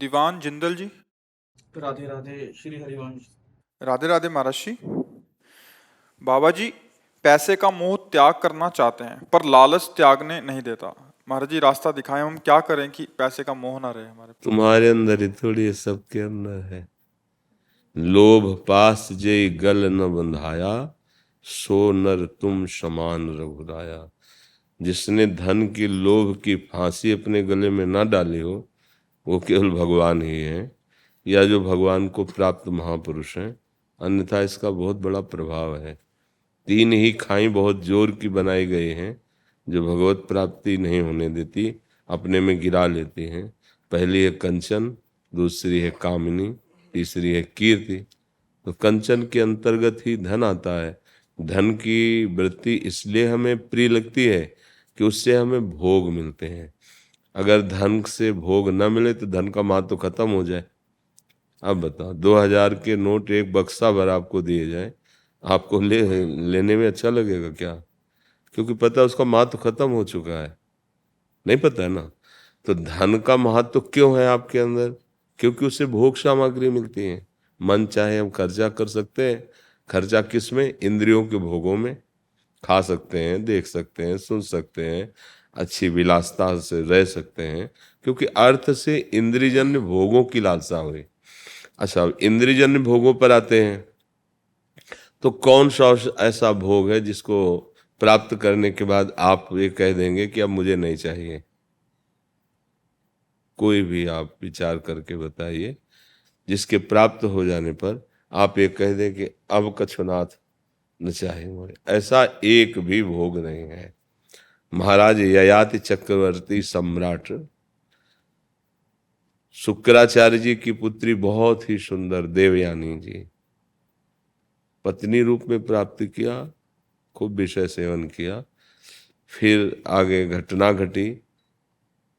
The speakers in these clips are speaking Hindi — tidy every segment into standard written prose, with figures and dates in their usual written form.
दीवान जिंदल जी। राधे राधे श्री हरिवंश। राधे राधे महाराज जी। बाबा जी, पैसे का मोह त्याग करना चाहते हैं पर लालच त्यागने नहीं देता। महाराज जी रास्ता दिखाएं, हम क्या करें कि पैसे का मोह ना रहे हमारे। तुम्हारे अंदर ही थोड़ी है, सबके अंदर है। लोभ पास जेई गल न बंधाया, सो नर तुम समान रघुराया। जिसने धन की लोभ की फांसी अपने गले में ना डाली हो, वो केवल भगवान ही है, या जो भगवान को प्राप्त महापुरुष हैं। अन्यथा इसका बहुत बड़ा प्रभाव है। तीन ही खाई बहुत जोर की बनाई गई हैं, जो भगवत प्राप्ति नहीं होने देती, अपने में गिरा लेती हैं। पहली है कंचन, दूसरी है कामिनी, तीसरी है कीर्ति। तो कंचन के अंतर्गत ही धन आता है। धन की वृत्ति इसलिए हमें प्रिय लगती है कि उससे हमें भोग मिलते हैं। अगर धन से भोग न मिले तो धन का महत्व खत्म हो जाए। अब बताओ, 2000 के नोट एक बक्सा भर आपको दिए जाए, आपको लेने में अच्छा लगेगा क्या? क्योंकि पता है उसका महत्व खत्म हो चुका है। नहीं पता है ना। तो धन का महत्व क्यों है आपके अंदर? क्योंकि उससे भोग सामग्री मिलती है। मन चाहे हम खर्चा कर सकते हैं। खर्चा किस में? इंद्रियों के भोगों में। खा सकते हैं, देख सकते हैं, सुन सकते हैं, अच्छी विलासता से रह सकते हैं, क्योंकि अर्थ से इंद्रियजन्य भोगों की लालसा हुई। अच्छा, अब इंद्रियजन्य भोगों पर आते हैं। तो कौन सा ऐसा भोग है जिसको प्राप्त करने के बाद आप ये कह देंगे कि अब मुझे नहीं चाहिए? कोई भी आप विचार करके बताइए, जिसके प्राप्त हो जाने पर आप ये कह दें कि अब कछुनाथ न चाहे मुझे। ऐसा एक भी भोग नहीं है। महाराज ययाति चक्रवर्ती सम्राट शुक्राचार्य जी की पुत्री बहुत ही सुंदर देवयानी जी, पत्नी रूप में प्राप्त किया, खूब विषय सेवन किया। फिर आगे घटना घटी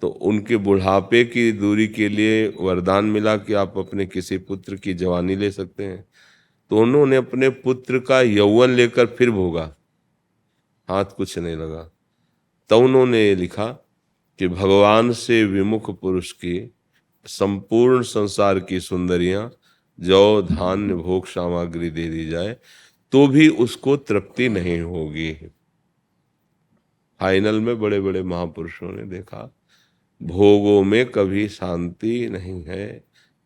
तो उनके बुढ़ापे की दूरी के लिए वरदान मिला कि आप अपने किसी पुत्र की जवानी ले सकते हैं। तो उन्होंने अपने पुत्र का यौवन लेकर फिर भोगा, हाथ कुछ नहीं लगा। तो उन्होंने ये लिखा कि भगवान से विमुख पुरुष की संपूर्ण संसार की सुंदरियां जौ धान्य भोग सामग्री दे दी जाए तो भी उसको तृप्ति नहीं होगी। फाइनल में बड़े बड़े महापुरुषों ने देखा, भोगों में कभी शांति नहीं है,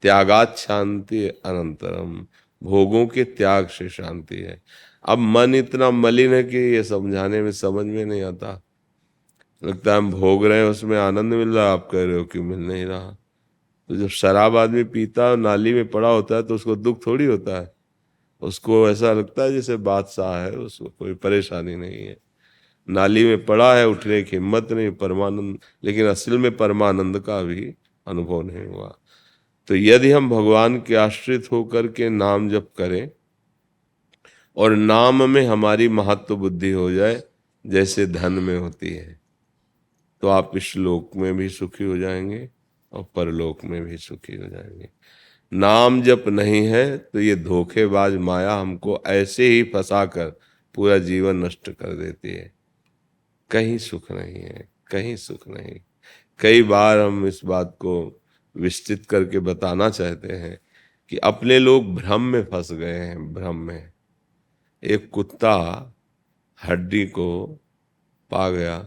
त्यागात शांति अनंतरम। भोगों के त्याग से शांति है। अब मन इतना मलिन है कि ये समझाने में समझ में नहीं आता। लगता है हम भोग रहे हैं, उसमें आनंद मिल रहा है, आप कह रहे हो कि मिल नहीं रहा। तो जब शराब आदमी पीता है, नाली में पड़ा होता है, तो उसको दुख थोड़ी होता है। उसको ऐसा लगता है जैसे बादशाह है, उसको कोई परेशानी नहीं है। नाली में पड़ा है, उठने की हिम्मत नहीं, परमानंद, लेकिन असल में परमानंद का भी अनुभव नहीं हुआ। तो यदि हम भगवान के आश्रित होकर के नाम जप करें और नाम में हमारी महत्व बुद्धि हो जाए जैसे धन में होती है, तो आप इस लोक में भी सुखी हो जाएंगे और परलोक में भी सुखी हो जाएंगे। नाम जप नहीं है तो ये धोखेबाज माया हमको ऐसे ही फंसाकर पूरा जीवन नष्ट कर देती है। कहीं सुख नहीं है, कहीं सुख नहीं। कई बार हम इस बात को विस्तृत करके बताना चाहते हैं कि अपने लोग भ्रम में फंस गए हैं। भ्रम में एक कुत्ता हड्डी को पा गया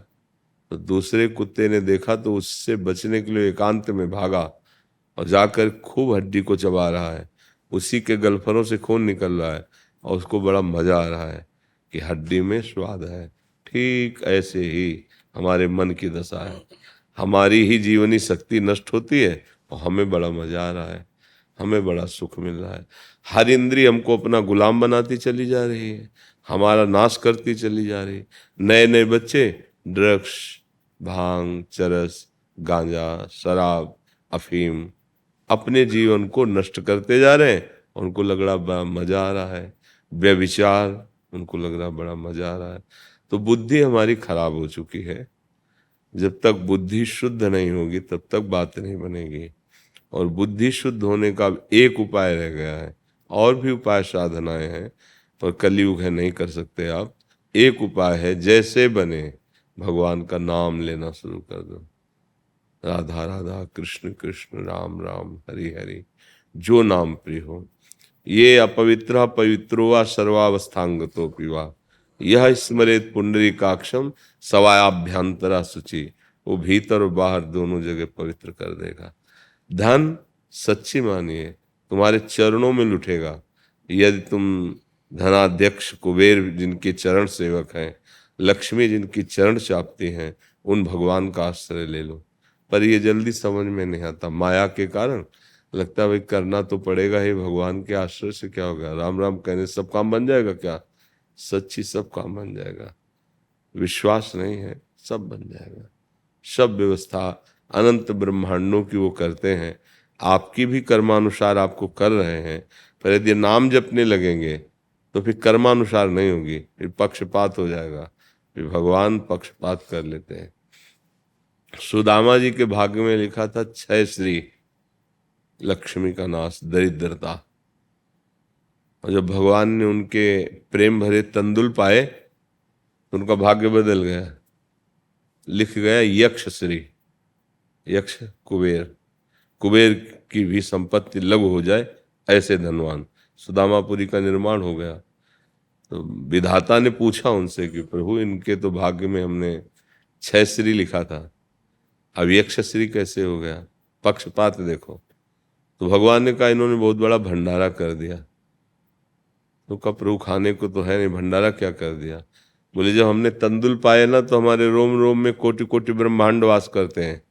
तो दूसरे कुत्ते ने देखा तो उससे बचने के लिए एकांत में भागा और जाकर खूब हड्डी को चबा रहा है। उसी के गलफरों से खून निकल रहा है और उसको बड़ा मजा आ रहा है कि हड्डी में स्वाद है। ठीक ऐसे ही हमारे मन की दशा है। हमारी ही जीवनी शक्ति नष्ट होती है और हमें बड़ा मजा आ रहा है, हमें बड़ा सुख मिल रहा है। हर इंद्रिय हमको अपना गुलाम बनाती चली जा रही है, हमारा नाश करती चली जा रही है। नए नए बच्चे ड्रग्स, भांग, चरस, गांजा, शराब, अफीम अपने जीवन को नष्ट करते जा रहे हैं। उनको लग रहा बड़ा मजा आ रहा है। व्यभिचार, उनको लग रहा बड़ा मजा आ रहा है। तो बुद्धि हमारी खराब हो चुकी है। जब तक बुद्धि शुद्ध नहीं होगी तब तक बात नहीं बनेगी। और बुद्धि शुद्ध होने का एक उपाय रह गया है। और भी उपाय साधनाएं हैं पर कलयुग है, नहीं कर सकते आप। एक उपाय है, जैसे बने भगवान का नाम लेना शुरू कर दो। राधा राधा कृष्ण कृष्ण राम राम हरि हरि, जो नाम प्रिय हो। ये अपवित्र पवित्रो वा सर्वावस्थांगतो पिवा, यह स्मरेत पुंडरीकाक्षम सवायाभ्यंतरा शुचि, वो भीतर और बाहर दोनों जगह पवित्र कर देगा। धन सच्ची मानिए तुम्हारे चरणों में लुटेगा। यदि तुम धनाध्यक्ष कुबेर जिनके चरण सेवक हैं, लक्ष्मी जिनकी चरण चापती हैं, उन भगवान का आश्रय ले लो। पर ये जल्दी समझ में नहीं आता, माया के कारण लगता है भाई करना तो पड़ेगा ही, भगवान के आश्रय से क्या होगा, राम राम कहने सब काम बन जाएगा क्या? सच्ची सब काम बन जाएगा। विश्वास नहीं है, सब बन जाएगा। सब व्यवस्था अनंत ब्रह्मांडों की वो करते हैं, आपकी भी कर्मानुसार आपको कर रहे हैं। पर यदि नाम जपने लगेंगे तो फिर कर्मानुसार नहीं होगी, फिर पक्षपात हो जाएगा, फिर भगवान पक्षपात कर लेते हैं। सुदामा जी के भाग्य में लिखा था 6 श्री, लक्ष्मी का नाश, दरिद्रता। और जब भगवान ने उनके प्रेम भरे तंदुल पाए तो उनका भाग्य बदल गया, लिख गया यक्ष श्री। यक्ष कुबेर, कुबेर की भी संपत्ति लघु हो जाए ऐसे धनवान। सुदामापुरी का निर्माण हो गया। तो विधाता ने पूछा उनसे कि प्रभु इनके तो भाग्य में हमने 6 श्री लिखा था, अब यक्ष श्री कैसे हो गया? पक्षपात देखो। तो भगवान ने कहा इन्होंने बहुत बड़ा भंडारा कर दिया। तो कहा प्रभु खाने को तो है नहीं, भंडारा क्या कर दिया? बोले जब हमने तंदुल पाए ना तो हमारे रोम रोम में कोटि कोटि ब्रह्मांड वास करते हैं।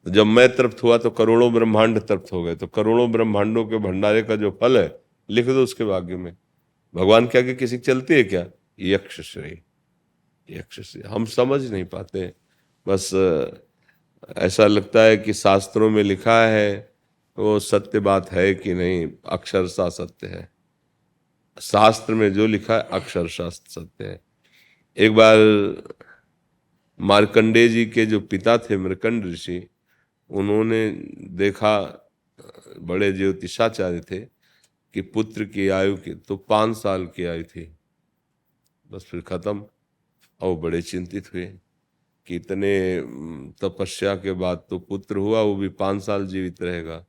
तो जब मैं तृप्त हुआ तो करोड़ों ब्रह्मांड तृप्त हो गए। तो करोड़ों ब्रह्मांडों के भंडारे का जो फल है लिख दो उसके भाग्य में। भगवान के आगे किसी चलती है क्या? यक्ष श्री, यक्ष श्री। हम समझ नहीं पाते, बस ऐसा लगता है कि शास्त्रों में लिखा है वो सत्य बात है कि नहीं, अक्षरशः सत्य है। शास्त्र में जो लिखा है अक्षरशः सत्य है। एक बार मार्कंडेय जी के जो पिता थे मृकंड ऋषि, उन्होंने देखा, बड़े ज्योतिषाचार्य थे, कि पुत्र की आयु की तो 5 साल की आयु थी, बस फिर खत्म। और बड़े चिंतित हुए कि इतने तपस्या के बाद तो पुत्र हुआ, वो भी 5 साल जीवित रहेगा।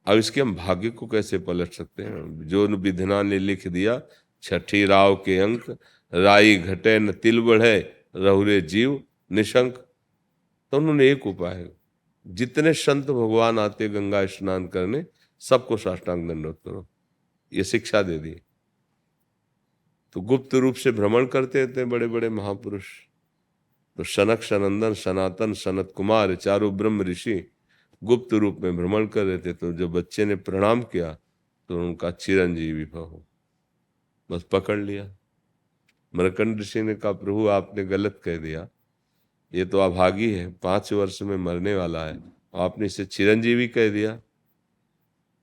अब इसके हम भाग्य को कैसे पलट सकते हैं? जो विधना ने लिख दिया, 6ठी राव के अंक, राई घटे न तिल बढ़े, रहुरे जीव निशंक। तो उन्होंने एक उपाय, जितने संत भगवान आते गंगा स्नान करने, सबको साष्टांग दंडवत करो, ये शिक्षा दे दी। तो गुप्त रूप से भ्रमण करते थे बड़े बड़े महापुरुष। तो सनक सनंदन सनातन सनत कुमार चारों ब्रह्म ऋषि गुप्त रूप में भ्रमण कर रहे थे। तो जब बच्चे ने प्रणाम किया तो उनका चिरंजीवी भव, बस पकड़ लिया। मरकंड ऋषि ने कहा प्रभु आपने गलत कह दिया, ये तो अभागी है, 5 वर्ष में मरने वाला है, आपने इसे चिरंजीवी कह दिया।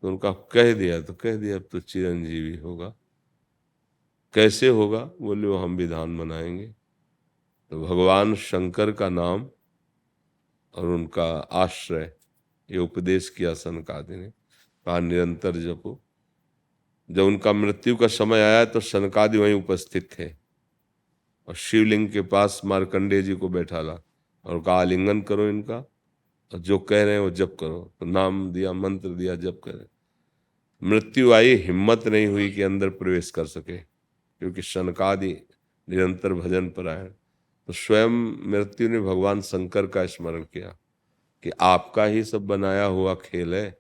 तो उनका कह दिया तो कह दिया, अब तो चिरंजीवी होगा। कैसे होगा? बोले वो हम विधान बनाएंगे। तो भगवान शंकर का नाम और उनका आश्रय, ये उपदेश किया सनकादि ने, कहा निरंतर जपो। जब उनका मृत्यु का समय आया तो सनकादि वहीं उपस्थित थे और शिवलिंग के पास मार्कंडेय जी को बैठाला और कहा आलिंगन करो इनका, और जो कह रहे हैं वो जप करो। तो नाम दिया, मंत्र दिया, जप करें। मृत्यु आई, हिम्मत नहीं हुई कि अंदर प्रवेश कर सके, क्योंकि सनकादि निरंतर भजन परायण। तो स्वयं मृत्यु ने भगवान शंकर का स्मरण किया कि आपका ही सब बनाया हुआ खेल है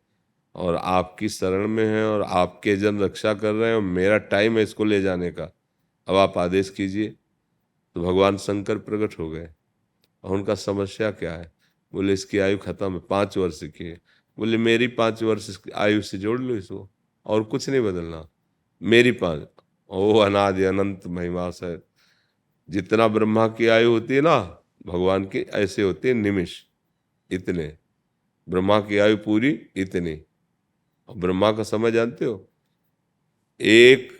और आपकी शरण में है और आपके जन रक्षा कर रहे हैं और मेरा टाइम है इसको ले जाने का, अब आप आदेश कीजिए। तो भगवान शंकर प्रकट हो गए और उनका समस्या क्या है? बोले इसकी आयु खत्म है, 5 वर्ष की है। बोले मेरी 5 वर्ष की आयु से जोड़ लो इसको, और कुछ नहीं बदलना, मेरी 5। ओ अनादि अनंत महिमा से, जितना ब्रह्मा की आयु होती है ना भगवान की, ऐसे होती है निमिष, इतने। ब्रह्मा की आयु पूरी इतनी। और ब्रह्मा का समय जानते हो? एक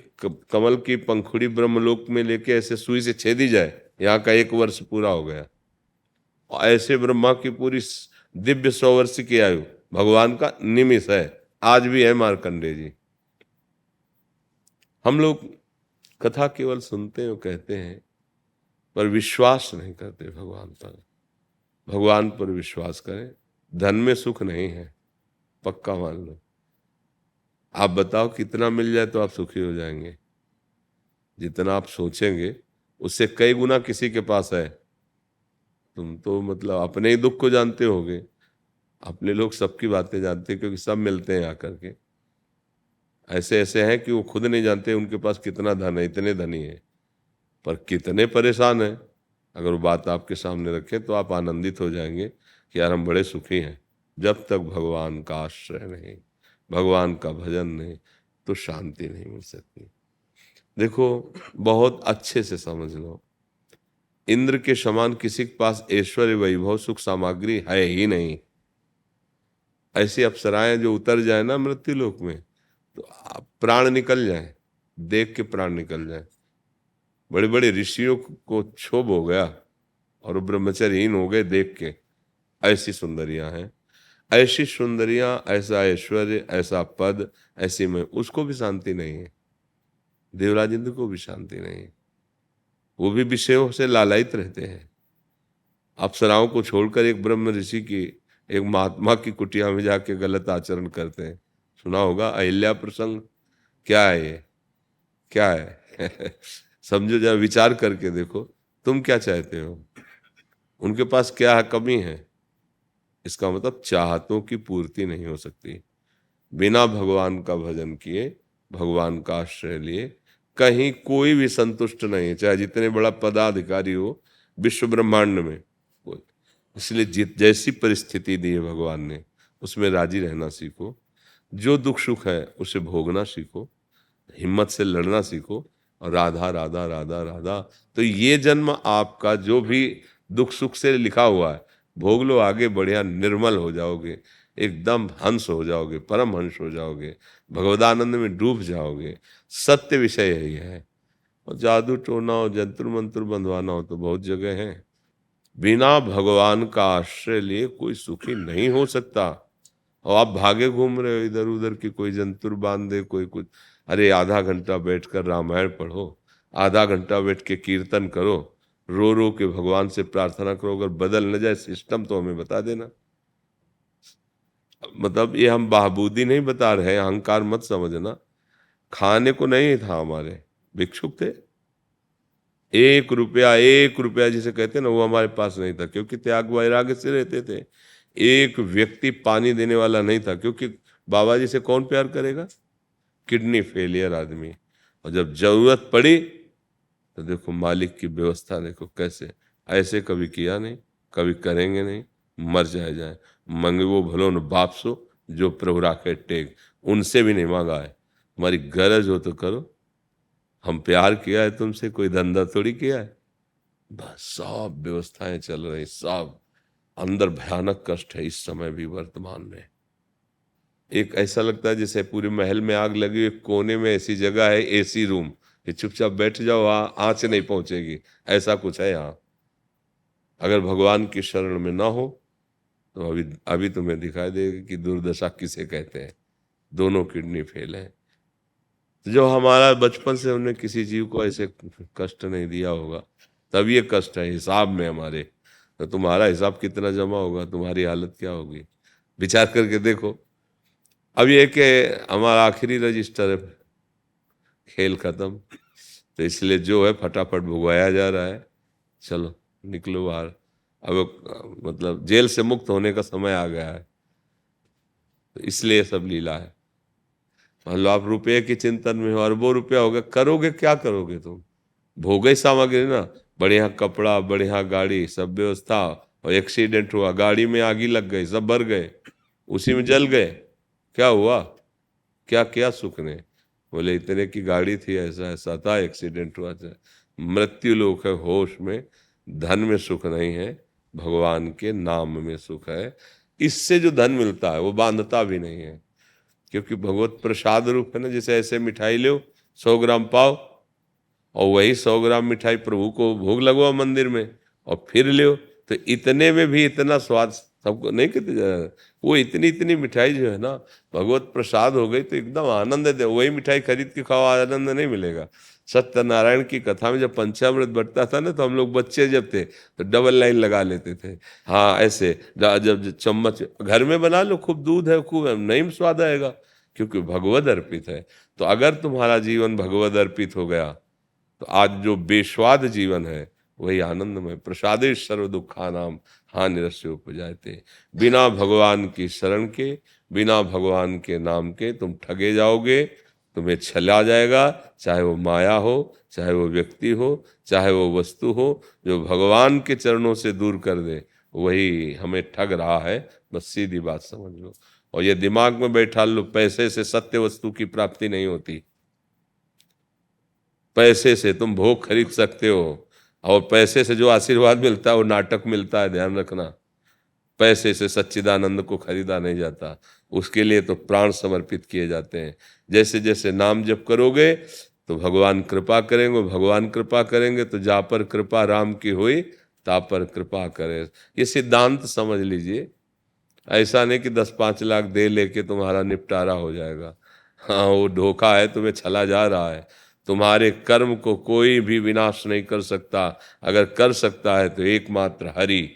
कमल की पंखुड़ी ब्रह्मलोक में लेके ऐसे सुई से छेदी जाए, यहाँ का 1 वर्ष पूरा हो गया। और ऐसे ब्रह्मा की पूरी दिव्य 100 वर्ष की आयु भगवान का निमिष है, आज भी है मार्कंडेय जी। हम लोग कथा केवल सुनते हैं, कहते हैं, पर विश्वास नहीं करते भगवान पर। भगवान पर विश्वास करें। धन में सुख नहीं है, पक्का मान लो। आप बताओ कितना मिल जाए तो आप सुखी हो जाएंगे? जितना आप सोचेंगे उससे कई गुना किसी के पास है। तुम तो मतलब अपने ही दुख को जानते होगे। अपने लोग सबकी बातें जानते हैं क्योंकि सब मिलते हैं आकर के। ऐसे ऐसे हैं कि वो खुद नहीं जानते उनके पास कितना धन है, इतने धनी है, पर कितने परेशान हैं। अगर वो बात आपके सामने रखें तो आप आनंदित हो जाएंगे कि यार हम बड़े सुखी हैं। जब तक भगवान का आश्रय नहीं, भगवान का भजन नहीं, तो शांति नहीं मिल सकती। देखो, बहुत अच्छे से समझ लो, इंद्र के समान किसी के पास ऐश्वर्य, वैभव, सुख सामग्री है ही नहीं। ऐसी अप्सराएं जो उतर जाए ना मृत्यु लोक में, तो प्राण निकल जाए, देख के प्राण निकल जाए। बड़े बड़े ऋषियों को क्षोभ हो गया और वो ब्रह्मचर्यहीन हो गए देख के। ऐसी सुंदरियां हैं, ऐसी सुंदरियां, ऐसा ऐश्वर्य, ऐसा पद, ऐसी में उसको भी शांति नहीं है। देवराज इंद्र को भी शांति नहीं है। वो भी विषयों से लालायित रहते हैं। अप्सराओं को छोड़कर एक ब्रह्म ऋषि की, एक महात्मा की कुटिया में जाके गलत आचरण करते हैं। सुना होगा अहिल्या प्रसंग। क्या है ये, क्या है? समझो, जरा विचार करके देखो, तुम क्या चाहते हो? उनके पास क्या है, कमी है? इसका मतलब चाहतों की पूर्ति नहीं हो सकती। बिना भगवान का भजन किए, भगवान का आश्रय लिए, कहीं कोई भी संतुष्ट नहीं है, चाहे जितने बड़ा पदाधिकारी हो विश्व ब्रह्मांड में। इसलिए जैसी परिस्थिति दी है भगवान ने, उसमें राजी रहना सीखो। जो दुख सुख है उसे भोगना सीखो, हिम्मत से लड़ना सीखो, और राधा राधा राधा राधा। तो ये जन्म आपका जो भी दुख सुख से लिखा हुआ है, भोग लो, आगे बढ़िया निर्मल हो जाओगे, एकदम हंस हो जाओगे, परम हंस हो जाओगे, भगवदानंद में डूब जाओगे। सत्य विषय यही है। और जादू टोना हो, जंतर मंत्र बंधवाना हो तो बहुत जगह है। बिना भगवान का आश्रय लिए कोई सुखी नहीं हो सकता। और आप भागे घूम रहे हो इधर उधर की, कोई जंतुर बांध दे, कोई कुछ। अरे आधा घंटा बैठकर रामायण पढ़ो, आधा घंटा बैठ के कीर्तन करो, रो रो के भगवान से प्रार्थना करो। अगर बदल न जाए सिस्टम तो हमें बता देना। मतलब ये हम बहाबूदी नहीं बता रहे हैं, अहंकार मत समझना। खाने को नहीं था, हमारे भिक्षुक थे। 1 रुपया जिसे कहते हैं ना, वो हमारे पास नहीं था, क्योंकि त्याग वैराग्य से रहते थे। एक व्यक्ति पानी देने वाला नहीं था, क्योंकि बाबा जी से कौन प्यार करेगा? किडनी फेलियर आदमी। और जब जरूरत पड़ी तो देखो मालिक की व्यवस्था देखो कैसे। ऐसे कभी किया नहीं, कभी करेंगे नहीं। मर जाए मंगवो भलो न बाप सो, जो प्रभु राखे टेक। उनसे भी नहीं मांगा है। तुम्हारी गरज हो तो करो। हम प्यार किया है तुमसे, कोई धंधा थोड़ी किया है। बस सब व्यवस्थाएं चल रही, सब। अंदर भयानक कष्ट है इस समय भी, वर्तमान में। एक ऐसा लगता है जैसे पूरे महल में आग लगी, एक कोने में ऐसी जगह है, एसी रूम, कि चुपचाप बैठ जाओ, वहां आंच नहीं पहुंचेगी। ऐसा कुछ है यहाँ। अगर भगवान की शरण में ना हो तो अभी अभी तुम्हें दिखाई देगा कि दुर्दशा किसे कहते हैं। दोनों किडनी फेल है। तो जो हमारा बचपन से हमने किसी जीव को ऐसे कष्ट नहीं दिया होगा, तब ये कष्ट है हिसाब में हमारे। तो तुम्हारा हिसाब कितना जमा होगा, तुम्हारी हालत क्या होगी, विचार करके देखो। अब ये कि हमारा आखिरी रजिस्टर है, खेल खत्म। तो इसलिए जो है फटाफट भुगवाया जा रहा है। चलो निकलो बाहर। अब मतलब जेल से मुक्त होने का समय आ गया है। तो इसलिए सब लीला है। मान लो आप रुपये की चिंतन में हो, अरबों रुपया होगा, करोगे क्या करोगे तुम? भोगे सामग्री ना, बढ़िया कपड़ा, बढ़िया गाड़ी, सब व्यवस्था, और एक्सीडेंट हुआ, गाड़ी में आगी लग गई, सब भर गए, उसी में जल गए। क्या हुआ? क्या क्या सुख ने? बोले इतने की गाड़ी थी, ऐसा ऐसा था, एक्सीडेंट हुआ था। मृत्यु लोक है होश में। धन में सुख नहीं है, भगवान के नाम में सुख है। इससे जो धन मिलता है वो बांधता भी नहीं है, क्योंकि भगवत प्रसाद रूप है ना। जैसे ऐसे मिठाई लो, 100 ग्राम पाओ, और वही 100 ग्राम मिठाई प्रभु को भोग लगवाओ मंदिर में, और फिर लो, तो इतने में भी इतना स्वाद सबको नहीं कहते वो इतनी इतनी मिठाई जो है ना भगवत प्रसाद हो गई तो एकदम आनंद है। वही मिठाई खरीद के खाओ आनंद नहीं मिलेगा। सत्यनारायण की कथा में जब पंचामृत बंटता था ना तो हम लोग बच्चे जब थे तो डबल लाइन लगा लेते थे। हाँ ऐसे जब चम्मच घर में बना लो, खूब दूध है खूब नहीं स्वाद आएगा क्योंकि भगवद अर्पित है। तो अगर तुम्हारा जीवन भगवद अर्पित हो गया तो आज जो बेस्वाद जीवन है वही आनंदमय। प्रसादे सर्व दुखानाम हानिरस्य उपजाते। बिना भगवान की शरण के, बिना भगवान के नाम के तुम ठगे जाओगे, तुम्हें छला जाएगा। चाहे वो माया हो, चाहे वो व्यक्ति हो, चाहे वो वस्तु हो, जो भगवान के चरणों से दूर कर दे वही हमें ठग रहा है। बस सीधी बात समझ लो और ये दिमाग में बैठा लो, पैसे से सत्य वस्तु की प्राप्ति नहीं होती। पैसे से तुम भोग खरीद सकते हो और पैसे से जो आशीर्वाद मिलता है वो नाटक मिलता है, ध्यान रखना। पैसे से सच्चिदानंद को खरीदा नहीं जाता, उसके लिए तो प्राण समर्पित किए जाते हैं। जैसे जैसे नाम जप करोगे तो भगवान कृपा करेंगे, भगवान कृपा करेंगे तो जा पर कृपा राम की हुई ता पर कृपा करे। ये सिद्धांत समझ लीजिए। ऐसा नहीं कि 10-5 लाख दे लेके तुम्हारा निपटारा हो जाएगा। हाँ वो धोखा है, तुम्हें छला जा रहा है। तुम्हारे कर्म को कोई भी विनाश नहीं कर सकता। अगर कर सकता है तो एकमात्र हरि।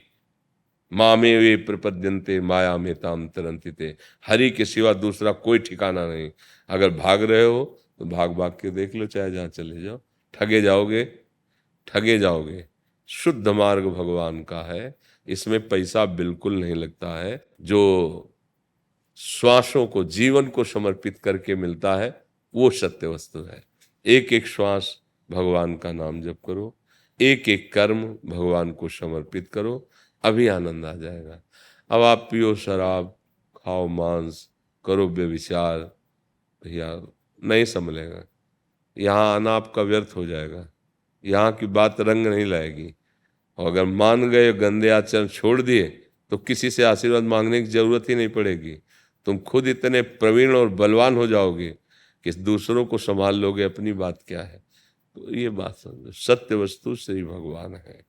मामे वे प्रपद्यन्ते माया में ताम तरंतिते। हरि के सिवा दूसरा कोई ठिकाना नहीं। अगर भाग रहे हो तो भाग भाग के देख लो, चाहे जहाँ चले जाओ, ठगे जाओगे, ठगे जाओगे। शुद्ध मार्ग भगवान का है, इसमें पैसा बिल्कुल नहीं लगता है। जो श्वासों को, जीवन को समर्पित करके मिलता है वो सत्य वस्तु है। एक एक श्वास भगवान का नाम जप करो, एक एक कर्म भगवान को समर्पित करो, अभी आनंद आ जाएगा। अब आप पियो शराब, खाओ मांस, करो व्यभिचार, भैया नहीं संभलेगा। यहाँ आना आपका व्यर्थ हो जाएगा, यहाँ की बात रंग नहीं लाएगी। और अगर मान गए, गंदे आचरण छोड़ दिए तो किसी से आशीर्वाद मांगने की जरूरत ही नहीं पड़ेगी। तुम खुद इतने प्रवीण और बलवान हो जाओगे कि दूसरों को संभाल लोगे। अपनी बात क्या है। तो ये बात समझो, सत्य वस्तु श्री भगवान है।